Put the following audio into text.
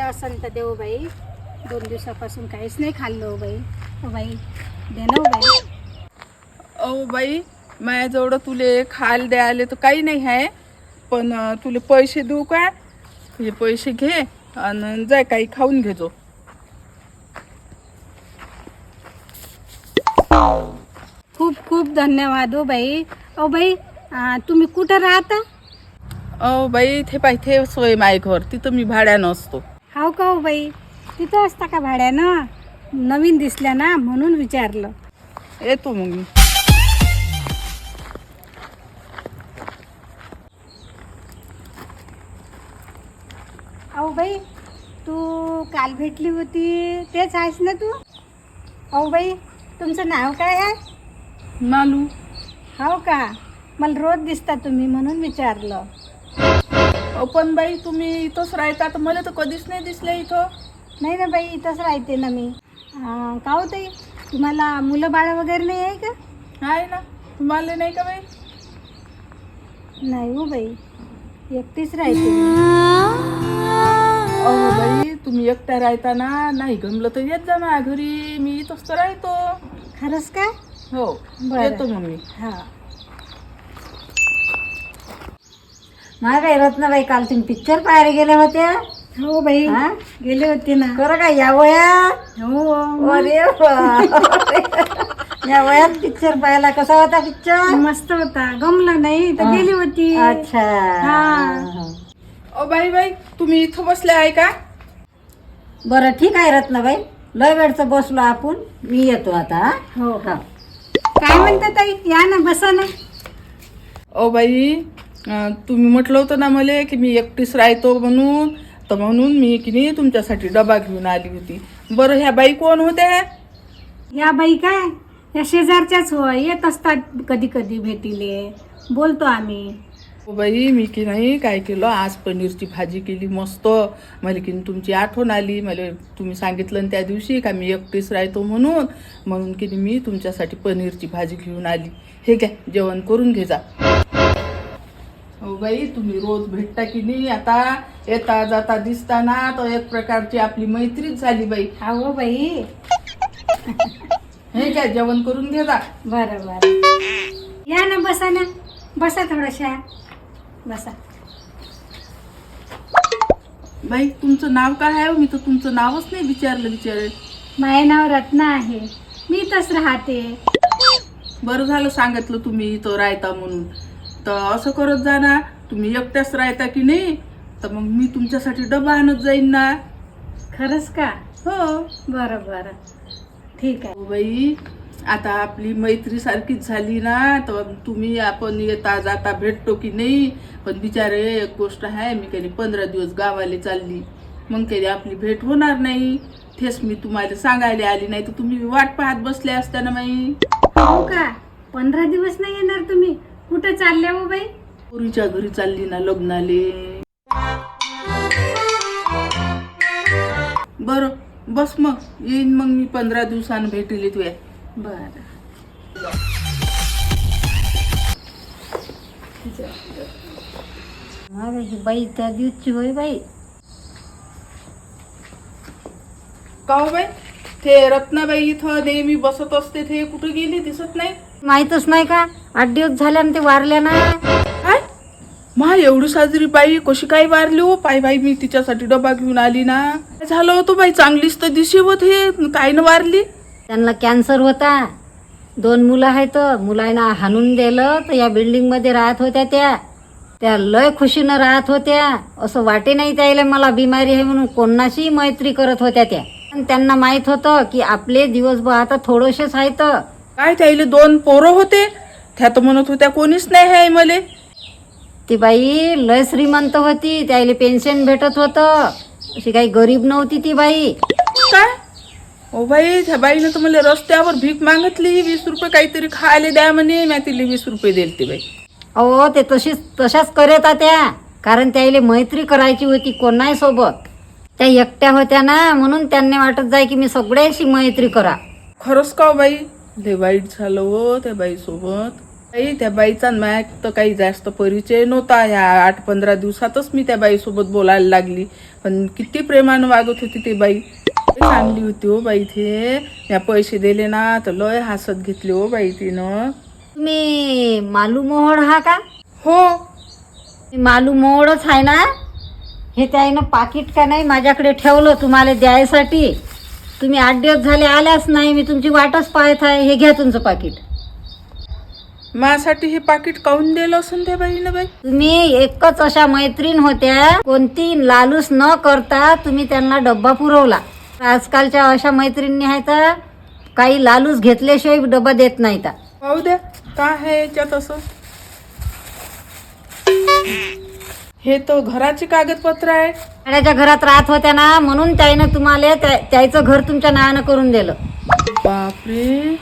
असन तर देऊ बाई. 2 दिवसापासून काहीच नाही खाल्लं हो बाई. हो बाई दे ना हो बाई. अहो बाई, माझ्याजवळ तुले खायला द्यायला तर काही नाही आहे, पण तुले पैसे देऊ का? हे पैसे घे आणि जाय काही खाऊन घेजो. खूप खूप धन्यवाद हो बाई. ओ बाई तुम्ही कुठं राहता? अहो बाई, ते पाहिजे सोय माय घर, तिथं मी भाड्यानं असतो. हाव का हो बाई? तिथं असता का भाड्यानं? नवीन दिसल्या ना म्हणून विचारलं. येतो मग मी. अहो बाई तू काल भेटली होती तेच आहेस ना तू? अहो बाई तुमचं नाव काय आहे? नालू. हो का? मला रोज दिसता तुम्ही म्हणून विचारलं. पण बाई तुम्ही इथंच राहता, तर मला तर कधीच नाही दिसले इथं. नाही ना बाई इथंच राहते ना मी. का हो ताई तुम्हाला मुलं बाळं वगैरे नाही आहे का? आहे ना. तुम्हाला नाही का बाई? नाही हो बाई एकटीच राहते मी. अहो बाई, तुम्ही एकट्या राहता ना, नाही गमलं तर येत जा माझ्या घरी, मी इथंच तर राहतो. खरंच काय? हो बरं. येतो मग मी. हां नाही बाई रत्नाबाई, काल तुम्ही पिक्चर पाहायला गेल्या होत्या. हो बाई हा? गेले होते ना. खरं काय या वयात? हो अरे बापरे. या वयात पिक्चर पाहायला कसा होता पिक्चर? मस्त होता. गमलं नाही तर गेली होती. अच्छा. हा. ओ बाई बाई, तुम्ही इथं बसले आहे का? बरं ठीक आहे रत्नाबाई, लय वेळचं बसलो आपण, मी येतो आता. हो हा. काय म्हणता ताई? या ना बसा ना. ओ बाई, तुम्ही म्हटलं होतं ना मला की मी एकटीच राहतो म्हणून, तर म्हणून मी की नाही तुमच्यासाठी डबा घेऊन आली होती. बरं ह्या बाई कोण होत्या? या बाई काय या शेजारच्याच हो, येत असतात कधी कधी भेटीले, बोलतो आम्ही. ओ बाई, मी की नाही काय केलं, आज पनीरची भाजी केली मस्त. मला की नाही तुमची आठवण आली. मला तुम्ही सांगितलं ना त्या दिवशी का मी एकटीच राहतो म्हणून की नाही मी तुमच्यासाठी पनीरची भाजी घेऊन आली. हे घ्या, जेवण करून घे जा. हो बाई, तुम्ही रोज भेटता की नाही, आता येता जाता दिसता ना, तर एक प्रकारची आपली मैत्रीच झाली बाई. हो बाई. हे घ्या, जेवण करून घे जा. बरं बरं या ना बसा ना. बसा थोड्याशा बसा. बाई तुमचं नाव काय आहे? मी तर तुमचं नावच नाही विचारलं. माझे नाव रत्ना आहे. मी इथंच राहते. बरं झालं सांगितलं तुम्ही इथं राहता म्हणून. तर असं करत जा ना, तुम्ही एकट्याच राहता की नाही, तर मग मी तुमच्यासाठी डबा आणत जाईन ना. खरंच का? हो. बरं बरं ठीक आहे. हो बाई, आता आपली मैत्री सारखीच झाली ना, तर तुम्ही आपण येता जाता भेटतो की नाही. पण बिचारे एक गोष्ट आहे, मी कधी 15 दिवस गावाला चालली, मग कधी आपली भेट होणार नाही. तेच मी तुम्हाला सांगायला आली, नाही तर तुम्ही वाट पाहत बसले असता ना बाई. हो का? 15 दिवस नाही येणार तुम्ही? कुठं चालल्या हो बाई? पुरीच्या घरी चालली ना लग्नाले. बरं बस मग, येईन मग मी 15 दिवसानं भेटील तुया. बरं अरे ही बाई त्या दिवशी होय बाई. का हो बाई, ते रत्नाबाई इथं नेहमी बसत असते, ते कुठे गेली दिसत नाही. माहीतच नाही का, 8 दिवस झाले आणि ते वारल्या ना. काय मा एवढी साजरी बाई कशी काय वारली हो? पाय बाई, मी तिच्यासाठी डबा घेऊन आली ना. काय झालं होतं बाई? चांगलीच तर दिशेवत हे काय न वारली. त्यांना कॅन्सर होता. 2 मुलं आहेत. मुलांना हाणून दिलं तर या बिल्डिंग मध्ये राहत होत्या त्या लय खुशीनं राहत होत्या. असं वाटे नाही त्याला मला बिमारी आहे म्हणून. कोणाशी मैत्री करत होत्या त्या. त्यांना माहित होतं की आपले दिवसभर आता थोडेसेच आहेत. काय त्याला 2 पोरं होते, त्या तर म्हणत होत्या कोणीच नाही आहे मले. ती बाई लय श्रीमंत होती, त्याला पेन्शन भेटत होतं. अशी काही गरीब नव्हती ती बाई. काय ओ बाई, त्या बाईनं तर मला रस्त्यावर भीक मागितली. 20 रुपये काहीतरी खायला द्या म्हणे. मी तिला 20 रुपये दिले बाई. अहो ते तशाच करत त्या, कारण त्याला मैत्री करायची होती कोणाही सोबत. त्या एकट्या होत्या ना, म्हणून त्यांनी वाटत जाय की मी सगळ्याशी मैत्री करा. खरंच का बाई? लय वाईट झालं हो त्या बाई सोबत. बाई त्या बाईचा माया तर काही जास्त परिचय नव्हता. ह्या 8-15 दिवसातच मी त्या बाईसोबत बोलायला लागली. पण किती प्रेमानं वागत होती ती बाई. लय चांगली होती हो बाई. ते या पैसे दिले ना तर लय हसत घेतले हो बाई तिनं. तुम्ही मालू मोहोळ हा का? हो मालू मोहोळच आहे ना? हे त्यानं पाकिट का नाही माझ्याकडे ठेवलं तुम्हाला द्यायसाठी. तुम्ही 8 दिवस झाले आल्याच नाही. मी तुमची वाटच पाहत आहे. हे घ्या तुमचं पाकिट. माझ्यासाठी हे पाकिट काऊन दिलं असून त्या बाईनं बाई? तुम्ही एकच अशा मैत्रीण होत्या, कोणती लालूस न करता तुम्ही त्यांना डब्बा पुरवला. आजकालच्या अशा मैत्रिणी आहेत काही लालूस घेतल्याशिवाय डब्बा देत नाहीत. पाहू द्या काय आहे याच्यात असं. हे तर घराची कागदपत्र आहे. भाड्याच्या घरात राहत होत्या ना म्हणून त्यानं तुम्हाला त्याचं घर तुमच्या नावानं करून दिलं. बापरे